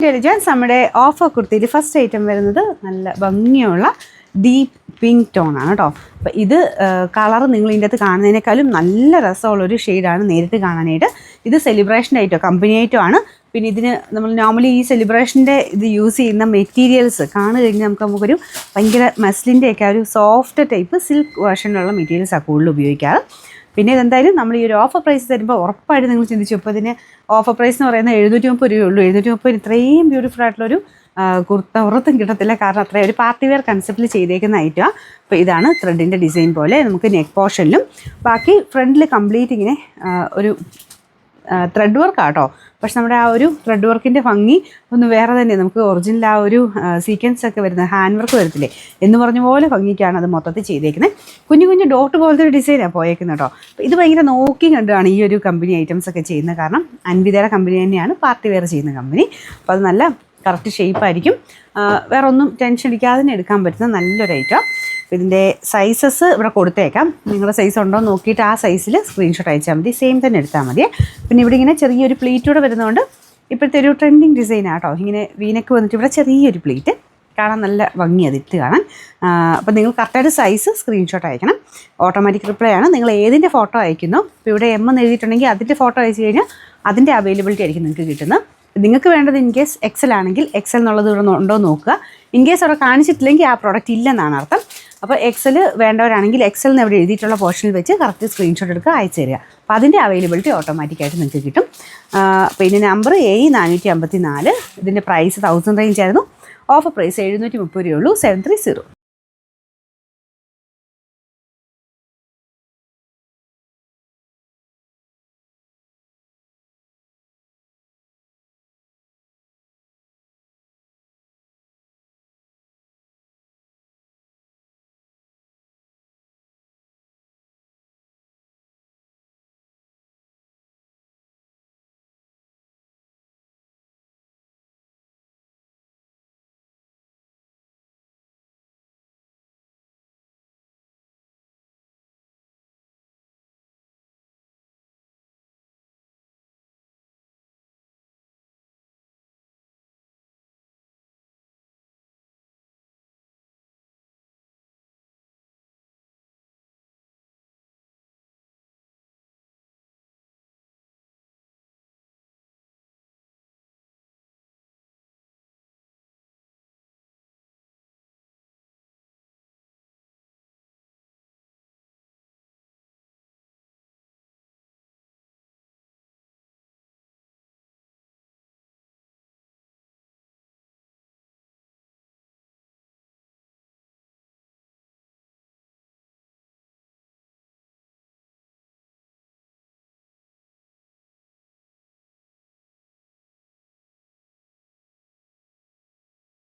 Intelligence നമ്മുടെ offer കുർത്തിയിൽ first item വരുന്നത് നല്ല ഭംഗിയുള്ള ഡീപ്പ് പിങ്ക് ടോൺ ആണ് കേട്ടോ. അപ്പോൾ ഇത് കളർ നിങ്ങൾ ഇതിൻ്റെ അകത്ത് കാണുന്നതിനേക്കാളും നല്ല രസമുള്ളൊരു ഷെയ്ഡാണ് നേരിട്ട് കാണാനായിട്ട്. ഇത് സെലിബ്രേഷൻ ഐറ്റോ കമ്പനി ഐറ്റോ ആണ്. പിന്നെ ഇതിന് നമ്മൾ നോർമലി ഈ സെലിബ്രേഷൻ്റെ ഇത് യൂസ് ചെയ്യുന്ന മെറ്റീരിയൽസ് കാണു കഴിഞ്ഞാൽ നമുക്കൊരു ഭയങ്കര മസ്ലിൻ്റെയൊക്കെ ഒരു സോഫ്റ്റ് ടൈപ്പ് സിൽക്ക് വേർഷനിലുള്ള മെറ്റീരിയൽസാണ് കൂടുതൽ ഉപയോഗിക്കാറ്. പിന്നെ ഇതെന്തായാലും നമ്മൾ ഈ ഒരു ഓഫർ പ്രൈസ് തരുമ്പോൾ ഉറപ്പായിട്ട് നിങ്ങൾ ചിന്തിച്ചു. ഇപ്പോൾ ഇതിന് ഓഫർ പ്രൈസ് എന്ന് പറയുന്നത് 730 രൂപയുള്ളൂ. 730 ഇത്രയും ബ്യൂട്ടിഫുൾ ആയിട്ടുള്ളൊരു കുർത്ത ഉറത്തും കിട്ടത്തില്ല. കാരണം അത്രയും ഒരു പാർട്ടി വെയർ കൺസെപ്റ്റിൽ ചെയ്തേക്കുന്ന ഐറ്റമാണ്. അപ്പോൾ ഇതാണ് ത്രെഡിൻ്റെ ഡിസൈൻ പോലെ നമുക്ക് നെക്ക് പോർഷനിലും ബാക്കി ഫ്രണ്ടിൽ കംപ്ലീറ്റ് ഇങ്ങനെ ഒരു ത്രെഡ് വർക്കാണ് കേട്ടോ. പക്ഷെ നമ്മുടെ ആ ഒരു ത്രെഡ് വർക്കിൻ്റെ ഭംഗി ഒന്ന് വേറെ തന്നെ. നമുക്ക് ഒറിജിനൽ ആ ഒരു സീക്വൻസ് ഒക്കെ വരുന്നത് ഹാൻഡ് വർക്ക് വരത്തില്ലേ എന്ന് പറഞ്ഞ പോലെ ഭംഗിക്കാണ് അത് മൊത്തത്തിൽ ചെയ്തേക്കുന്നത്. കുഞ്ഞു കുഞ്ഞു ഡോട്ട് പോലത്തെ ഒരു ഡിസൈനാണ് പോയേക്കുന്നത് കേട്ടോ. അപ്പോൾ ഇത് ഭയങ്കര നോക്കി കണ്ടാണ് ഈ ഒരു കമ്പനി ഐറ്റംസ് ഒക്കെ ചെയ്യുന്നത്. കാരണം അൻവിതയുടെ കമ്പനി തന്നെയാണ് പാർട്ടി വെയർ ചെയ്യുന്ന കമ്പനി. അപ്പോൾ അത് നല്ല കറക്റ്റ് ഷേപ്പായിരിക്കും. വേറെ ഒന്നും ടെൻഷൻ അടിക്കാതെ തന്നെ എടുക്കാൻ പറ്റുന്ന നല്ലൊരു ഐറ്റം. ഇതിൻ്റെ സൈസസ് ഇവിടെ കൊടുത്തേക്കാം. നിങ്ങളുടെ സൈസ് ഉണ്ടോ നോക്കിയിട്ട് ആ സൈസിൽ സ്ക്രീൻഷോട്ട് അയച്ചാൽ മതി. സെയിം തന്നെ എടുത്താൽ മതി. പിന്നെ ഇവിടെ ഇങ്ങനെ ചെറിയൊരു പ്ലീറ്റൂടെ വരുന്നതുകൊണ്ട് ഇപ്പോഴത്തെ ഒരു ട്രെൻഡിങ് ഡിസൈനാണ് കേട്ടോ. ഇങ്ങനെ വീനക്ക് വന്നിട്ട് ഇവിടെ ചെറിയൊരു പ്ലീറ്റ് കാണാൻ നല്ല ഭംഗിയാണ് ഇട്ട് കാണാൻ. അപ്പോൾ നിങ്ങൾ കറക്റ്റായിട്ട് സൈസ് സ്ക്രീൻഷോട്ട് അയക്കണം. ഓട്ടോമാറ്റിക് റിപ്ലൈ ആണ്. നിങ്ങൾ ഏതിൻ്റെ ഫോട്ടോ അയക്കുന്നു, ഇപ്പോൾ ഇവിടെ M എന്ന് എഴുതിയിട്ടുണ്ടെങ്കിൽ അതിൻ്റെ ഫോട്ടോ അയച്ചു കഴിഞ്ഞാൽ അതിൻ്റെ അവൈലബിലിറ്റി ആയിരിക്കും നിങ്ങൾക്ക് കിട്ടുന്നത്. നിങ്ങൾക്ക് വേണ്ടത് ഇൻ കേസ് എക്സൽ ആണെങ്കിൽ എക്സൽ എന്നുള്ളത് ഇവിടെ ഉണ്ടോ നോക്കുക. ഇൻ കേസ് അവിടെ കാണിച്ചിട്ടില്ലെങ്കിൽ ആ പ്രോഡക്റ്റ് ഇല്ലെന്നാണ് അർത്ഥം. അപ്പോൾ എക്സൽ വേണ്ടവരാണെങ്കിൽ എക്സൽ എന്ന് ഇവിടെ എഴുതിയിട്ടുള്ള പോർഷനിൽ വെച്ച് കറക്റ്റ് സ്ക്രീൻഷോട്ട് എടുക്കുക, അയച്ചു തരിക. അപ്പോൾ അതിൻ്റെ അവൈലബിലിറ്റി ഓട്ടോമാറ്റിക്കായിട്ട് നിങ്ങൾക്ക് കിട്ടും. അപ്പോൾ ഇതിൻ്റെ നമ്പർ A454. ഇതിൻ്റെ പ്രൈസ് 1000 റേഞ്ച് ആയിരുന്നു. ഓഫർ പ്രൈസ് 730 രൂപയുള്ളൂ. 730.